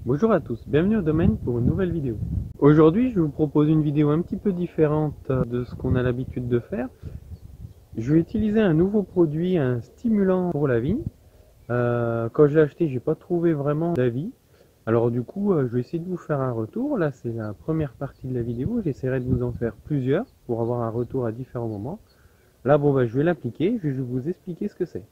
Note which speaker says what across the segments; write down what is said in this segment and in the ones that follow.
Speaker 1: Bonjour à tous, bienvenue au domaine pour une nouvelle vidéo. Aujourd'hui, je vous propose une vidéo un petit peu différente de ce qu'on a l'habitude de faire. Je vais utiliser un nouveau produit, un stimulant pour la vigne. Quand je l'ai acheté, j'ai pas trouvé vraiment d'avis. Alors du coup, je vais essayer de vous faire un retour. Là, c'est la première partie de la vidéo. J'essaierai de vous en faire plusieurs pour avoir un retour à différents moments. Là, je vais l'appliquer. Je vais vous expliquer ce que c'est.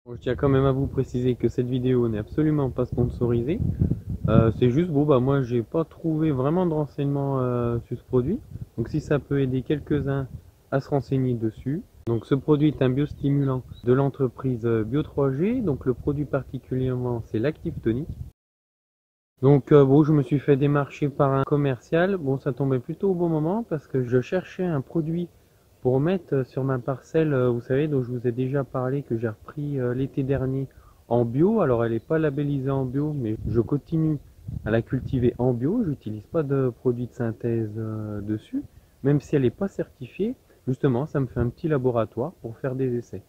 Speaker 1: Bon, je tiens quand même à vous préciser que cette vidéo n'est absolument pas sponsorisée. C'est juste, moi j'ai pas trouvé vraiment de renseignements sur ce produit. Donc si ça peut aider quelques-uns à se renseigner dessus. Donc ce produit est un biostimulant de l'entreprise Bio3G. Donc le produit particulièrement c'est l'Active Tonic. Donc je me suis fait démarcher par un commercial. Bon, ça tombait plutôt au bon moment parce que je cherchais un produit pour mettre sur ma parcelle, vous savez, dont je vous ai déjà parlé, que j'ai repris l'été dernier en bio. Alors elle n'est pas labellisée en bio, mais je continue à la cultiver en bio. J'utilise pas de produits de synthèse dessus, même si elle n'est pas certifiée. Justement, ça me fait un petit laboratoire pour faire des essais.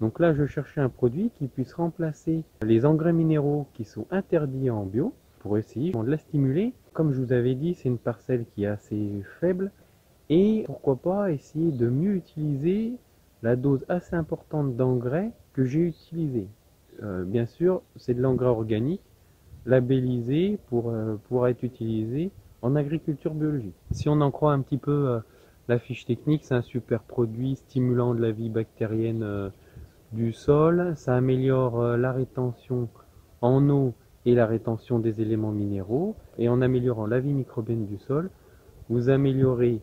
Speaker 1: Donc là, je cherchais un produit qui puisse remplacer les engrais minéraux qui sont interdits en bio pour essayer de la stimuler. Comme je vous avais dit, c'est une parcelle qui est assez faible et pourquoi pas essayer de mieux utiliser la dose assez importante d'engrais que j'ai utilisé. Bien sûr, c'est de l'engrais organique labellisé pour pouvoir être utilisé en agriculture biologique. Si on en croit un petit peu la fiche technique, c'est un super produit stimulant de la vie bactérienne du sol, ça améliore la rétention en eau et la rétention des éléments minéraux, et en améliorant la vie microbienne du sol, vous améliorez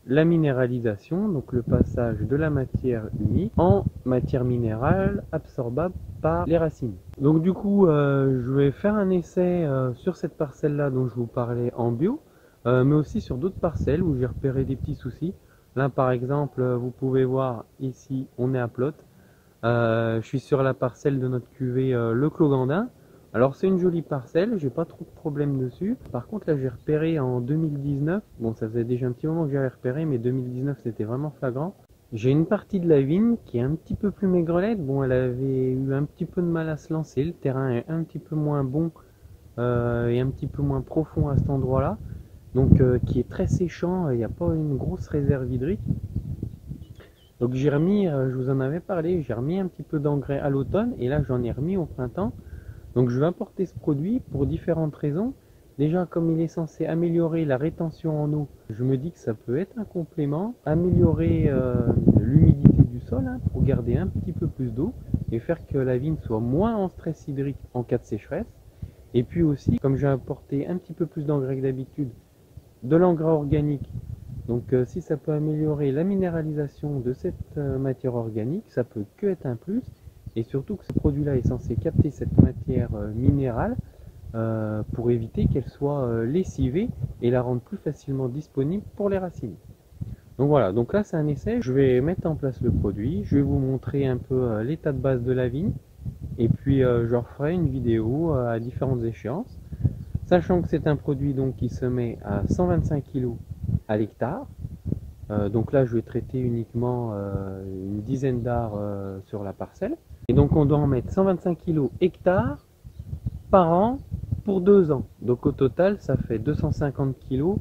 Speaker 1: la minéralisation, donc le passage de la matière unique en matière minérale absorbable par les racines. Donc du coup, je vais faire un essai sur cette parcelle-là dont je vous parlais en bio, mais aussi sur d'autres parcelles où j'ai repéré des petits soucis. Là par exemple, vous pouvez voir ici, on est à Plot. Je suis sur la parcelle de notre cuvée Le Clogandin. Alors c'est une jolie parcelle, j'ai pas trop de problèmes dessus. Par contre là j'ai repéré en 2019, bon ça faisait déjà un petit moment que j'avais repéré, mais 2019 c'était vraiment flagrant. J'ai une partie de la vigne qui est un petit peu plus maigrelette. Bon, elle avait eu un petit peu de mal à se lancer, le terrain est un petit peu moins bon et un petit peu moins profond à cet endroit-là. Donc qui est très séchant, il n'y a pas une grosse réserve hydrique. Donc j'ai remis, je vous en avais parlé, j'ai remis un petit peu d'engrais à l'automne et là j'en ai remis au printemps. Donc je vais apporter ce produit pour différentes raisons. Déjà, comme il est censé améliorer la rétention en eau, je me dis que ça peut être un complément, améliorer l'humidité du sol pour garder un petit peu plus d'eau et faire que la vigne soit moins en stress hydrique en cas de sécheresse. Et puis aussi, comme j'ai apporté un petit peu plus d'engrais que d'habitude, de l'engrais organique. Donc si ça peut améliorer la minéralisation de cette matière organique, ça peut que être un plus. Et surtout que ce produit-là est censé capter cette matière minérale pour éviter qu'elle soit lessivée et la rendre plus facilement disponible pour les racines. Donc voilà, donc là c'est un essai, je vais mettre en place le produit, je vais vous montrer un peu l'état de base de la vigne et puis je referai une vidéo à différentes échéances. Sachant que c'est un produit donc qui se met à 125 kg à l'hectare. Donc là, je vais traiter uniquement une dizaine d'arts sur la parcelle. Et donc on doit en mettre 125 kg hectare par an pour 2 ans. Donc au total, ça fait 250 kg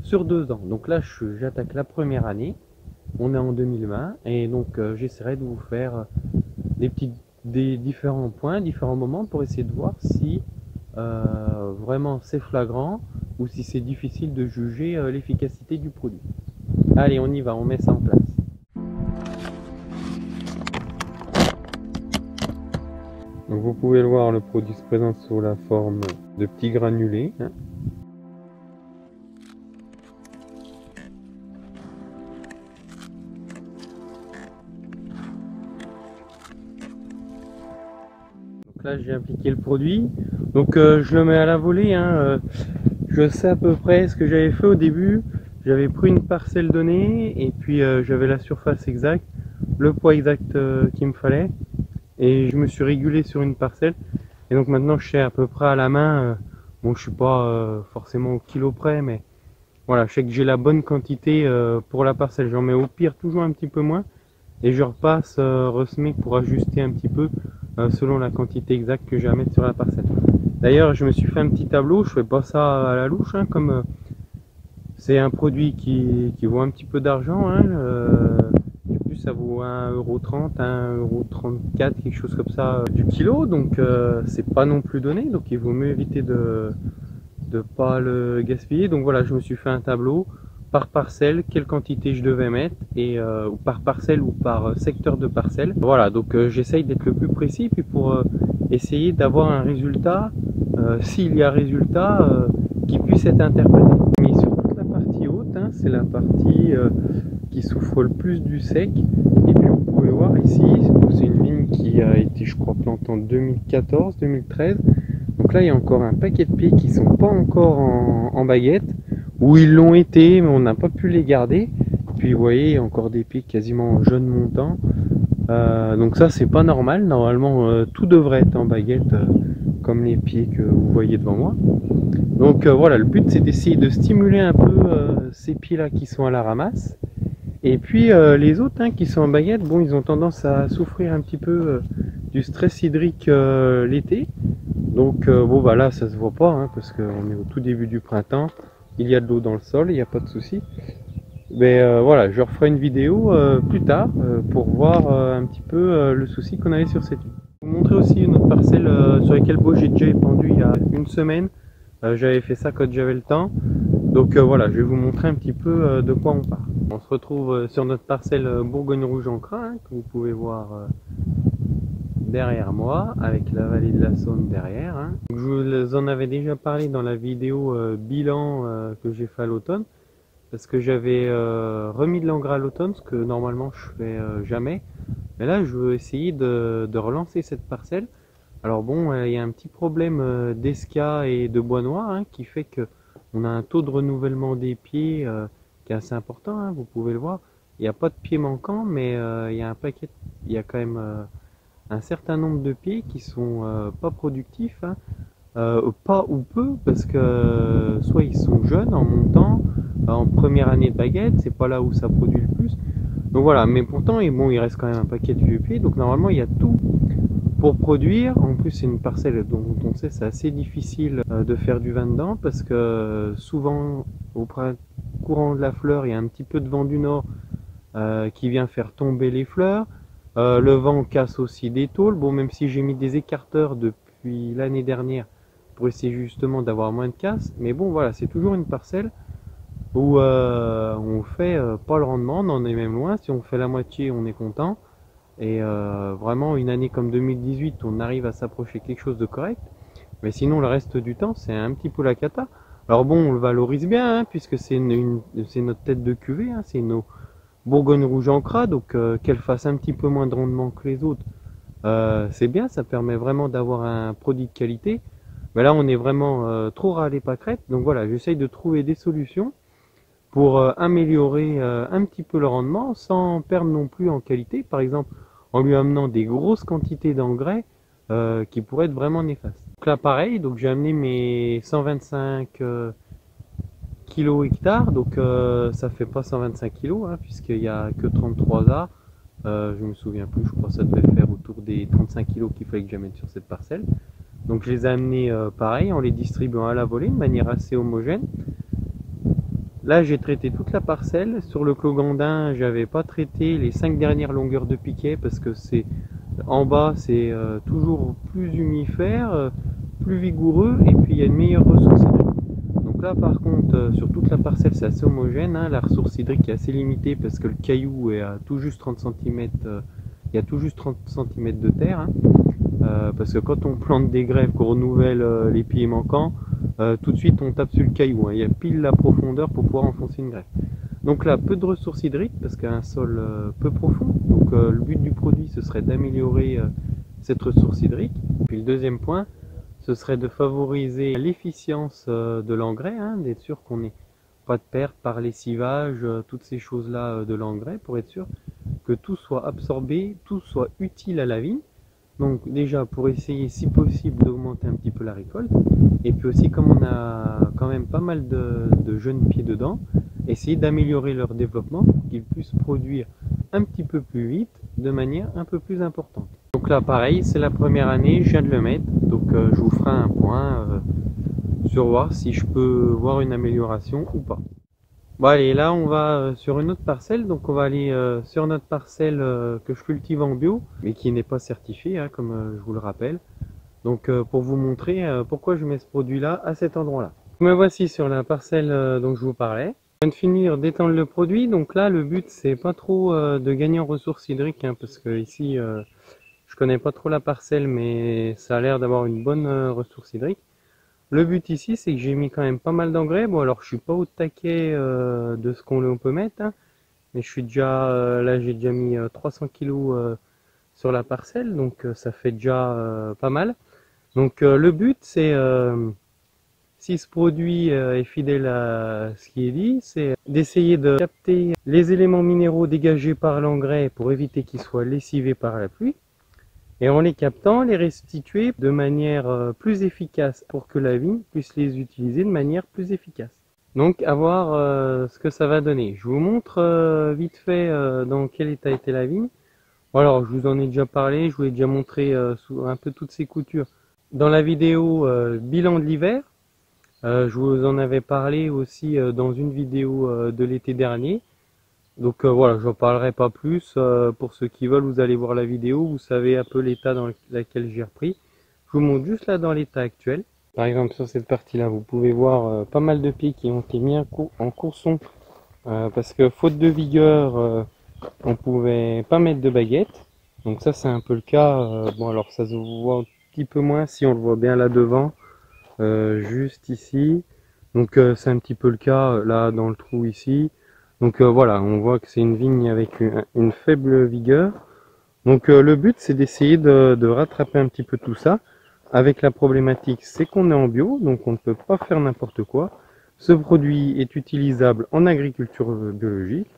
Speaker 1: sur 2 ans. Donc là, j'attaque la première année. On est en 2020 et donc j'essaierai de vous faire des différents points, différents moments pour essayer de voir si vraiment c'est flagrant ou si c'est difficile de juger l'efficacité du produit. Allez, on y va, on met ça en place. Donc vous pouvez le voir, le produit se présente sous la forme de petits granulés. Donc là j'ai appliqué le produit. Donc je le mets à la volée. Je je sais à peu près ce que j'avais fait au début. J'avais pris une parcelle donnée et puis j'avais la surface exacte, le poids exact qu'il me fallait. Et je me suis régulé sur une parcelle. Et donc maintenant je sais à peu près à la main, bon je suis pas forcément au kilo près, mais voilà, je sais que j'ai la bonne quantité pour la parcelle. J'en mets au pire toujours un petit peu moins. Et je repasse ressemer pour ajuster un petit peu selon la quantité exacte que j'ai à mettre sur la parcelle. D'ailleurs, je me suis fait un petit tableau, je fais pas ça à la louche, hein, comme c'est un produit qui vaut un petit peu d'argent, hein, du coup ça vaut 1,30 €, 1,34 €, quelque chose comme ça du kilo, donc c'est pas non plus donné, donc il vaut mieux éviter de pas le gaspiller. Donc voilà, je me suis fait un tableau par parcelle, quelle quantité je devais mettre, et par parcelle ou par secteur de parcelle. Voilà, donc j'essaye d'être le plus précis, puis pour essayer d'avoir un résultat, s'il y a résultat, qui puisse être interprété. Mais sur toute la partie haute, hein, c'est la partie qui souffre le plus du sec. Et puis vous pouvez voir ici, c'est une vigne qui a été, je crois, plantée en 2014-2013. Donc là, il y a encore un paquet de pieds qui sont pas encore en baguette, ou ils l'ont été, mais on n'a pas pu les garder. Puis vous voyez, il y a encore des pieds quasiment jeunes montants. Donc ça, c'est pas normal. Normalement, tout devrait être en baguette, comme les pieds que vous voyez devant moi. Donc voilà, le but c'est d'essayer de stimuler un peu ces pieds-là qui sont à la ramasse. Et puis les autres qui sont en baguette, bon, ils ont tendance à souffrir un petit peu du stress hydrique l'été. Donc bon bah là ça se voit pas parce qu'on est au tout début du printemps, il y a de l'eau dans le sol, il n'y a pas de souci. Mais voilà, je referai une vidéo plus tard pour voir un petit peu le souci qu'on avait sur cette huile. Je vais vous montrer aussi une autre parcelle sur laquelle j'ai déjà épandu il y a une semaine. J'avais fait ça quand j'avais le temps. Donc voilà, je vais vous montrer un petit peu de quoi on parle. On se retrouve sur notre parcelle Bourgogne Rouge en Crin, que vous pouvez voir derrière moi, avec la vallée de la Saône derrière. Je vous en avais déjà parlé dans la vidéo bilan que j'ai fait à l'automne, parce que j'avais remis de l'engrais à l'automne, ce que normalement je fais jamais. Mais là, je veux essayer de relancer cette parcelle. Alors bon, il y a un petit problème d'esca et de bois noir qui fait que on a un taux de renouvellement des pieds qui est assez important, vous pouvez le voir. Il n'y a pas de pieds manquants, mais il y a un paquet, il y a quand même un certain nombre de pieds qui sont pas productifs, pas ou peu, parce que soit ils sont jeunes en montant, en première année de baguette, c'est pas là où ça produit le plus. Donc voilà, mais pourtant, bon, il reste quand même un paquet de vieux pieds, donc normalement il y a tout pour produire. En plus c'est une parcelle dont on sait c'est assez difficile de faire du vin dedans, parce que souvent au courant de la fleur, il y a un petit peu de vent du nord qui vient faire tomber les fleurs. Le vent casse aussi des tôles. Bon, même si j'ai mis des écarteurs depuis l'année dernière pour essayer justement d'avoir moins de casse, mais bon voilà, c'est toujours une parcelle où on fait pas le rendement, on en est même loin. Si on fait la moitié, on est content. Et vraiment, une année comme 2018, on arrive à s'approcher quelque chose de correct. Mais sinon, le reste du temps, c'est un petit peu la cata. Alors bon, on le valorise bien, puisque c'est notre tête de cuvée, c'est nos Bourgogne Rouge en Cras, donc qu'elle fasse un petit peu moins de rendement que les autres, c'est bien, ça permet vraiment d'avoir un produit de qualité. Mais là, on est vraiment trop râlé pâquerette. Donc voilà, j'essaye de trouver des solutions pour améliorer un petit peu le rendement sans perdre non plus en qualité. Par exemple, en lui amenant des grosses quantités d'engrais qui pourraient être vraiment néfastes. Donc là pareil, donc j'ai amené mes 125 kg hectare, donc ça fait pas 125 kg puisqu'il n'y a que 33 arts. Je me souviens plus, je crois que ça devait faire autour des 35 kg qu'il fallait que j'amène sur cette parcelle. Donc je les ai amenés pareil en les distribuant à la volée de manière assez homogène. Là j'ai traité toute la parcelle. Sur le clos Gandin, j'avais pas traité les 5 dernières longueurs de piquet parce que c'est en bas, c'est toujours plus humifère, plus vigoureux, et puis il y a une meilleure ressource hydrique. Donc là par contre, sur toute la parcelle, c'est assez homogène, la ressource hydrique est assez limitée parce que le caillou est à tout juste 30 cm, il y a tout juste 30 cm de terre, parce que quand on plante des greffes, qu'on renouvelle les pieds manquants, tout de suite on tape sur le caillou, il y a pile la profondeur pour pouvoir enfoncer une greffe. Donc là, peu de ressources hydriques parce qu'un sol peu profond. Donc le but du produit, ce serait d'améliorer cette ressource hydrique. Puis le deuxième point, ce serait de favoriser l'efficience de l'engrais, hein, d'être sûr qu'on n'ait pas de perte par lessivage, toutes ces choses-là de l'engrais, pour être sûr que tout soit absorbé, tout soit utile à la vigne. Donc déjà pour essayer si possible d'augmenter un petit peu la récolte, et puis aussi comme on a quand même pas mal de jeunes pieds dedans, essayer d'améliorer leur développement pour qu'ils puissent produire un petit peu plus vite, de manière un peu plus importante. Donc là pareil, c'est la première année, je viens de le mettre, donc je vous ferai un point sur voir si je peux voir une amélioration ou pas. Bon allez, là on va sur une autre parcelle, donc on va aller sur notre parcelle que je cultive en bio, mais qui n'est pas certifiée, hein, comme je vous le rappelle. Donc pour vous montrer pourquoi je mets ce produit-là à cet endroit-là. Me voici sur la parcelle dont je vous parlais. Je viens de finir d'étendre le produit, donc là le but c'est pas trop de gagner en ressources hydriques, hein, parce que ici je connais pas trop la parcelle, mais ça a l'air d'avoir une bonne ressource hydrique. Le but ici, c'est que j'ai mis quand même pas mal d'engrais. Bon, alors je suis pas au taquet de ce qu'on peut mettre, hein, mais je suis déjà là, j'ai déjà mis 300 kg sur la parcelle, donc ça fait déjà pas mal. Donc le but, c'est si ce produit est fidèle à ce qui est dit, c'est d'essayer de capter les éléments minéraux dégagés par l'engrais pour éviter qu'ils soient lessivés par la pluie. Et en les captant, les restituer de manière plus efficace pour que la vigne puisse les utiliser de manière plus efficace. Donc à voir ce que ça va donner. Je vous montre vite fait dans quel état était la vigne. Alors je vous en ai déjà parlé, je vous ai déjà montré un peu toutes ces coutures. Dans la vidéo bilan de l'hiver, je vous en avais parlé aussi dans une vidéo de l'été dernier. Donc voilà, j'en parlerai pas plus. Pour ceux qui veulent, vous allez voir la vidéo, vous savez un peu l'état dans lequel j'ai repris. Je vous montre juste là dans l'état actuel. Par exemple sur cette partie-là, vous pouvez voir pas mal de pieds qui ont été mis en courson parce que faute de vigueur, on pouvait pas mettre de baguette. Donc ça c'est un peu le cas. Bon alors ça se voit un petit peu moins si on le voit bien là devant, juste ici. Donc c'est un petit peu le cas là dans le trou ici. Donc voilà, on voit que c'est une vigne avec une faible vigueur. Donc le but c'est d'essayer de rattraper un petit peu tout ça. Avec la problématique, c'est qu'on est en bio, donc on ne peut pas faire n'importe quoi. Ce produit est utilisable en agriculture biologique.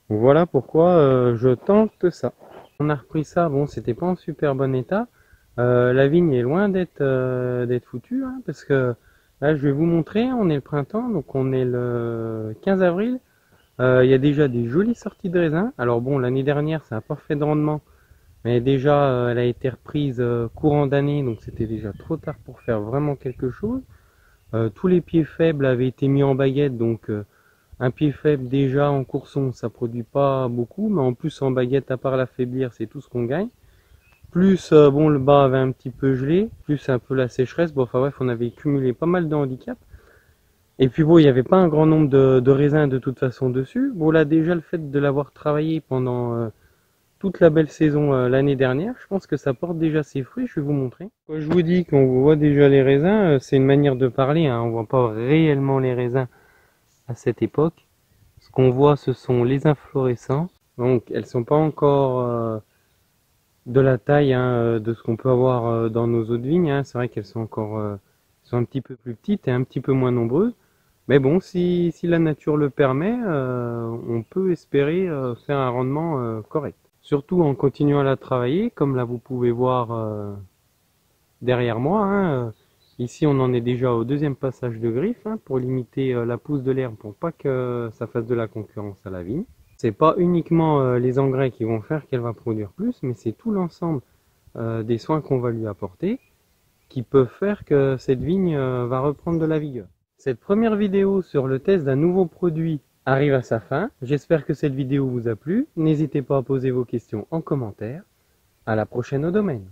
Speaker 1: Donc, voilà pourquoi je tente ça. On a repris ça, bon c'était pas en super bon état. La vigne est loin d'être foutue, hein, parce que là je vais vous montrer, on est le printemps, donc on est le 15 avril. Il y a déjà des jolies sorties de raisins. Alors bon, l'année dernière, ça n'a pas fait de rendement. Mais déjà, elle a été reprise courant d'année. Donc c'était déjà trop tard pour faire vraiment quelque chose. Tous les pieds faibles avaient été mis en baguette. Donc un pied faible déjà en courson, ça produit pas beaucoup. Mais en plus en baguette, à part l'affaiblir, c'est tout ce qu'on gagne. Plus, bon, le bas avait un petit peu gelé. Plus un peu la sécheresse. Bon, enfin bref, on avait cumulé pas mal de handicaps. Et puis bon, il n'y avait pas un grand nombre de raisins de toute façon dessus. Bon là déjà le fait de l'avoir travaillé pendant toute la belle saison l'année dernière, je pense que ça porte déjà ses fruits, je vais vous montrer. Quand je vous dis qu'on voit déjà les raisins, c'est une manière de parler, hein. On voit pas réellement les raisins à cette époque. Ce qu'on voit ce sont les inflorescences. Donc elles sont pas encore de la taille, hein, de ce qu'on peut avoir dans nos autres vignes, hein. C'est vrai qu'elles sont encore sont un petit peu plus petites et un petit peu moins nombreuses. Mais bon, si la nature le permet, on peut espérer faire un rendement correct. Surtout en continuant à la travailler, comme là vous pouvez voir derrière moi, hein. Ici on en est déjà au deuxième passage de griffe, hein, pour limiter la pousse de l'herbe, pour pas que ça fasse de la concurrence à la vigne. C'est pas uniquement les engrais qui vont faire qu'elle va produire plus, mais c'est tout l'ensemble des soins qu'on va lui apporter qui peuvent faire que cette vigne va reprendre de la vigueur. Cette première vidéo sur le test d'un nouveau produit arrive à sa fin. J'espère que cette vidéo vous a plu. N'hésitez pas à poser vos questions en commentaire. À la prochaine au domaine.